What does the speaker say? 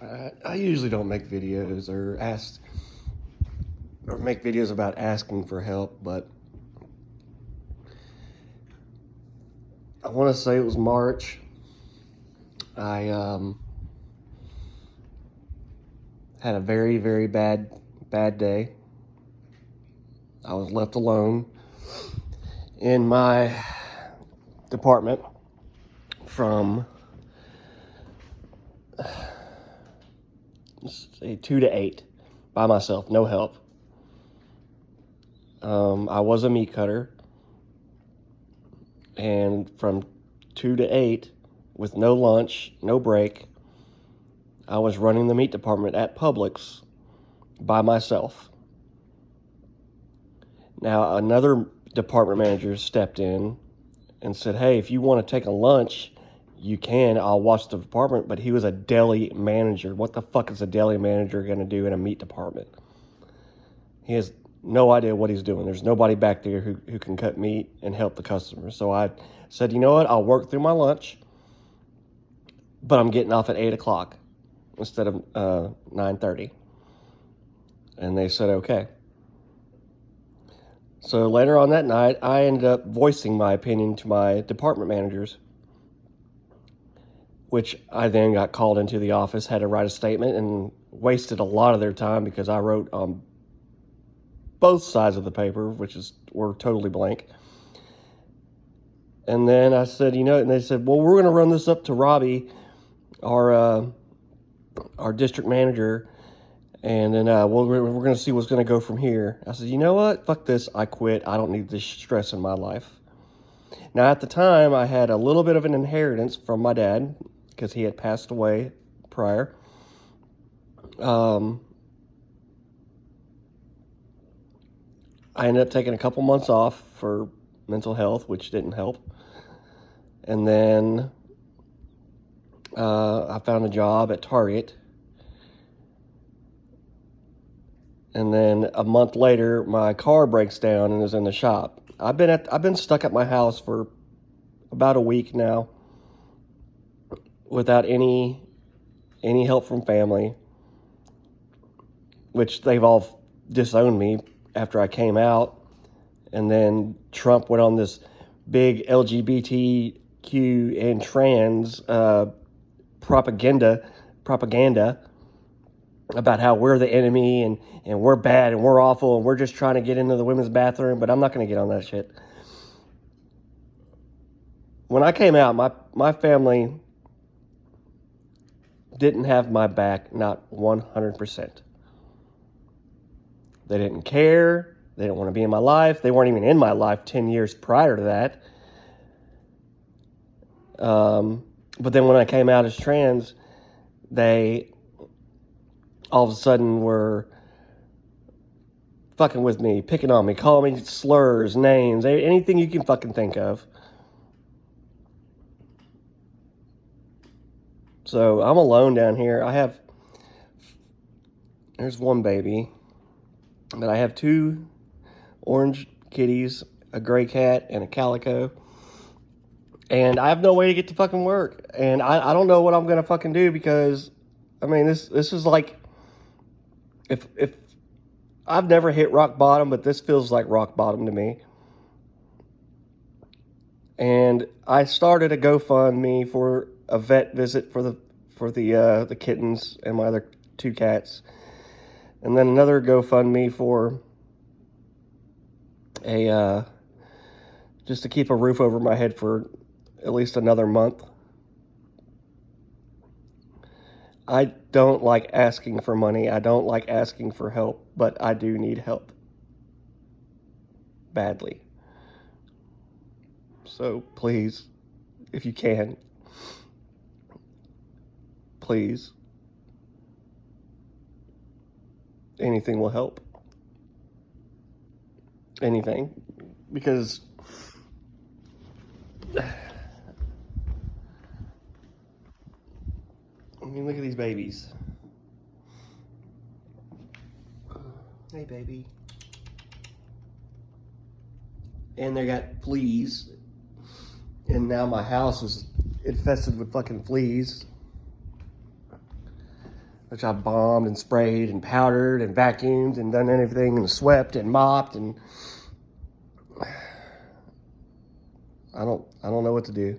I usually don't make videos or make videos about asking for help, but I want to say it was March. I had a very, very bad day. I was left alone in my department from say 2 to 8 by myself, no help. I was a meat cutter, and from 2 to 8, with no lunch, no break, I was running the meat department at Publix by myself. Now, another department manager stepped in and said, hey, if you want to take a lunch, you can. I'll watch the department. But he was a deli manager. What the fuck is a deli manager going to do in a meat department? He has no idea what he's doing. There's nobody back there who can cut meat and help the customers. So I said, you know what? I'll work through my lunch, but I'm getting off at 8 o'clock instead of 9:30. And they said, okay. So later on that night, I ended up voicing my opinion to my department managers, which I then got called into the office, had to write a statement, and wasted a lot of their time because I wrote on both sides of the paper, were totally blank. And then I said, and they said, well, we're going to run this up to Robbie, our district manager, and then we're going to see what's going to go from here. I said, you know what? Fuck this. I quit. I don't need this stress in my life. Now, at the time, I had a little bit of an inheritance from my dad because he had passed away prior. I ended up taking a couple months off for mental health, which didn't help. And then I found a job at Target. And then a month later, my car breaks down and is in the shop. I've been stuck at my house for about a week now without any help from family, which they've all disowned me after I came out. And then Trump went on this big LGBTQ and trans propaganda about how we're the enemy and we're bad and we're awful and we're just trying to get into the women's bathroom, but I'm not going to get on that shit. When I came out, my family didn't have my back, not 100%. They didn't care. They didn't want to be in my life. They weren't even in my life 10 years prior to that. But then when I came out as trans, they all of a sudden were fucking with me, picking on me, calling me slurs, names, anything you can fucking think of. So I'm alone down here. There's one baby, but I have 2 orange kitties, a gray cat, and a calico. And I have no way to get to fucking work. And I don't know what I'm gonna fucking do because, I mean, this is like, if I've never hit rock bottom, but this feels like rock bottom to me. And I started a GoFundMe for a vet visit for the kittens and my other 2 cats, and then another GoFundMe for a just to keep a roof over my head for at least another month. I don't like asking for money. I don't like asking for help, but I do need help badly. So please, if you can, please, anything will help. Anything. Because I mean, look at these babies. Hey, baby. And they got fleas. And now my house is infested with fucking fleas. which I've bombed and sprayed and powdered and vacuumed and done everything and swept and mopped, and I don't know what to do.